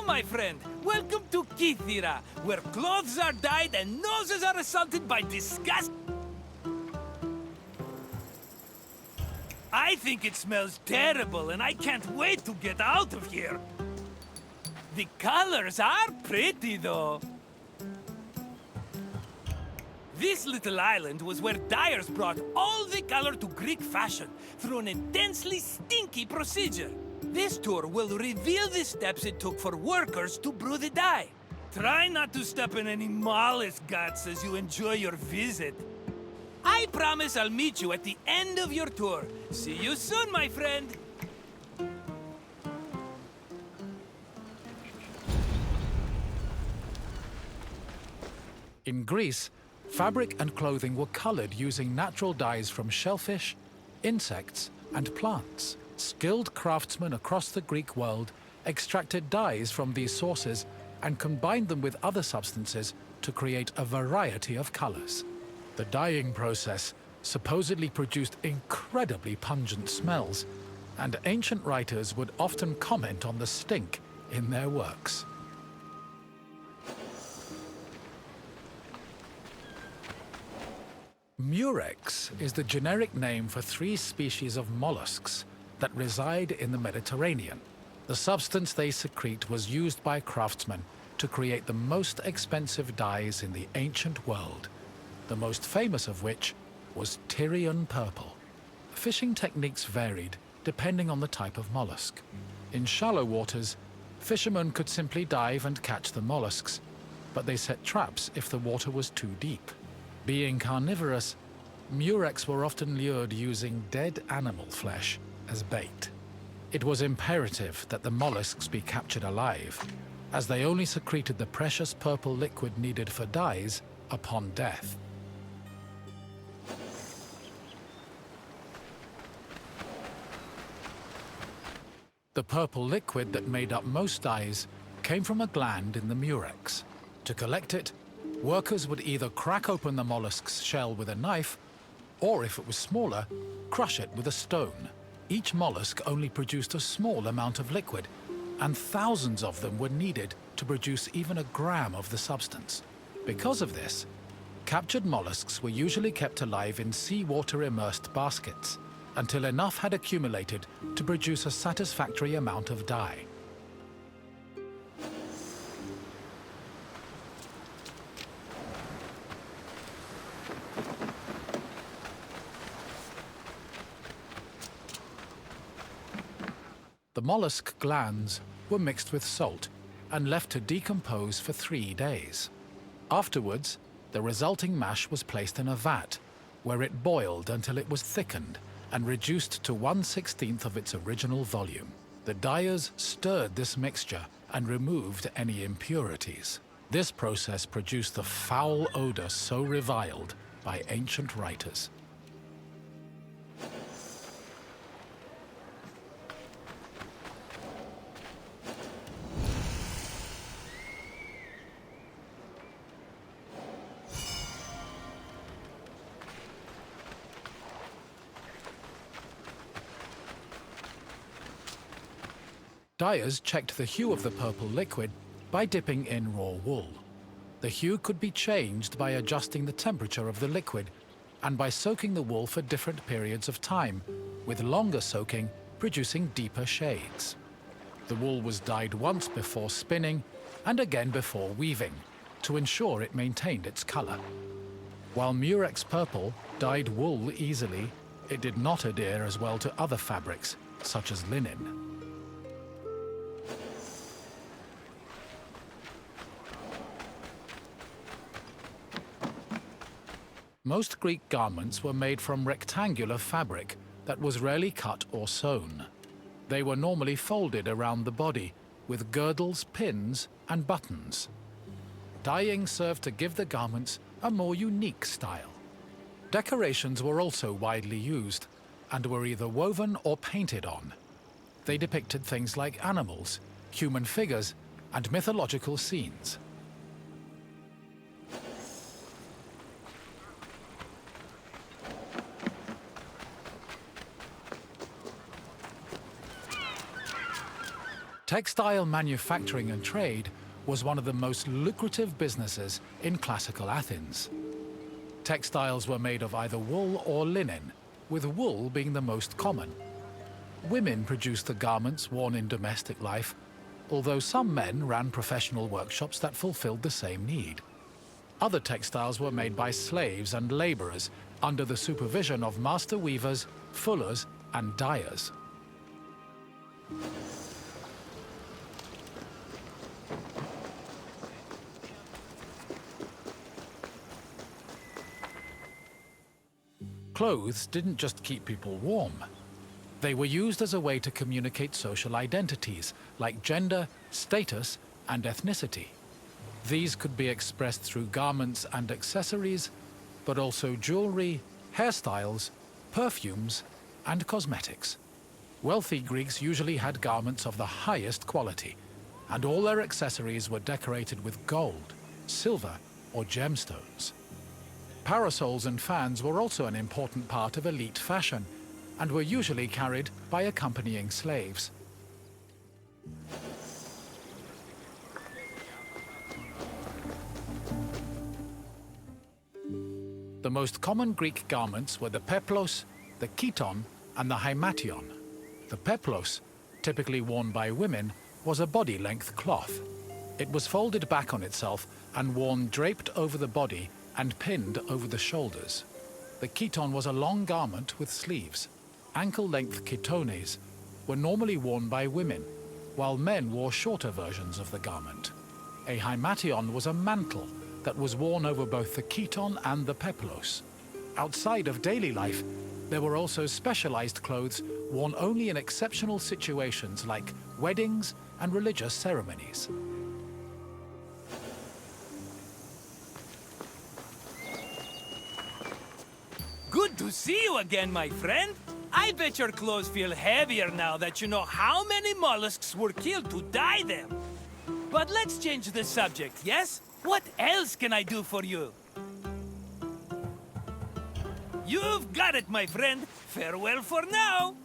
my friend. Welcome to Kithira, where clothes are dyed and noses are assaulted by disgust. I think it smells terrible, and I can't wait to get out of here. The colors are pretty, though. This little island was where dyers brought all the color to Greek fashion through an intensely stinky procedure. This tour will reveal the steps it took for workers to brew the dye. Try not to step in any mollusk guts as you enjoy your visit. I promise I'll meet you at the end of your tour. See you soon, my friend. In Greece, fabric and clothing were colored using natural dyes from shellfish, insects, and plants. Skilled craftsmen across the Greek world extracted dyes from these sources and combined them with other substances to create a variety of colors. The dyeing process supposedly produced incredibly pungent smells, and ancient writers would often comment on the stink in their works. Murex is the generic name for 3 species of mollusks that reside in the Mediterranean. The substance they secrete was used by craftsmen to create the most expensive dyes in the ancient world, the most famous of which was Tyrian purple. Fishing techniques varied depending on the type of mollusk. In shallow waters, fishermen could simply dive and catch the mollusks, but they set traps if the water was too deep. Being carnivorous, murex were often lured using dead animal flesh as bait. It was imperative that the mollusks be captured alive, as they only secreted the precious purple liquid needed for dyes upon death. The purple liquid that made up most dyes came from a gland in the murex. To collect it, workers would either crack open the mollusk's shell with a knife, or if it was smaller, crush it with a stone. Each mollusk only produced a small amount of liquid, and thousands of them were needed to produce even a gram of the substance. Because of this, captured mollusks were usually kept alive in seawater immersed baskets until enough had accumulated to produce a satisfactory amount of dye. The mollusk glands were mixed with salt and left to decompose for 3 days. Afterwards, the resulting mash was placed in a vat, where it boiled until it was thickened and reduced to 1/16 of its original volume. The dyers stirred this mixture and removed any impurities. This process produced the foul odor so reviled by ancient writers. Dyers checked the hue of the purple liquid by dipping in raw wool. The hue could be changed by adjusting the temperature of the liquid and by soaking the wool for different periods of time, with longer soaking producing deeper shades. The wool was dyed once before spinning and again before weaving to ensure it maintained its color. While murex purple dyed wool easily, it did not adhere as well to other fabrics, such as linen. Most Greek garments were made from rectangular fabric that was rarely cut or sewn. They were normally folded around the body, with girdles, pins, and buttons. Dyeing served to give the garments a more unique style. Decorations were also widely used, and were either woven or painted on. They depicted things like animals, human figures, and mythological scenes. Textile manufacturing and trade was one of the most lucrative businesses in classical Athens. Textiles were made of either wool or linen, with wool being the most common. Women produced the garments worn in domestic life, although some men ran professional workshops that fulfilled the same need. Other textiles were made by slaves and laborers under the supervision of master weavers, fullers, and dyers. Clothes didn't just keep people warm. They were used as a way to communicate social identities like gender, status, and ethnicity. These could be expressed through garments and accessories, but also jewelry, hairstyles, perfumes, and cosmetics. Wealthy Greeks usually had garments of the highest quality, and all their accessories were decorated with gold, silver, or gemstones. Parasols and fans were also an important part of elite fashion, and were usually carried by accompanying slaves. The most common Greek garments were the peplos, the chiton, and the hymation. The peplos, typically worn by women, was a body-length cloth. It was folded back on itself and worn draped over the body and pinned over the shoulders. The chiton was a long garment with sleeves. Ankle-length chitones were normally worn by women, while men wore shorter versions of the garment. A hymation was a mantle that was worn over both the chiton and the peplos. Outside of daily life, there were also specialized clothes worn only in exceptional situations like weddings and religious ceremonies. Good to see you again, my friend. I bet your clothes feel heavier now that you know how many mollusks were killed to dye them. But let's change the subject, yes? What else can I do for you? You've got it, my friend. Farewell for now.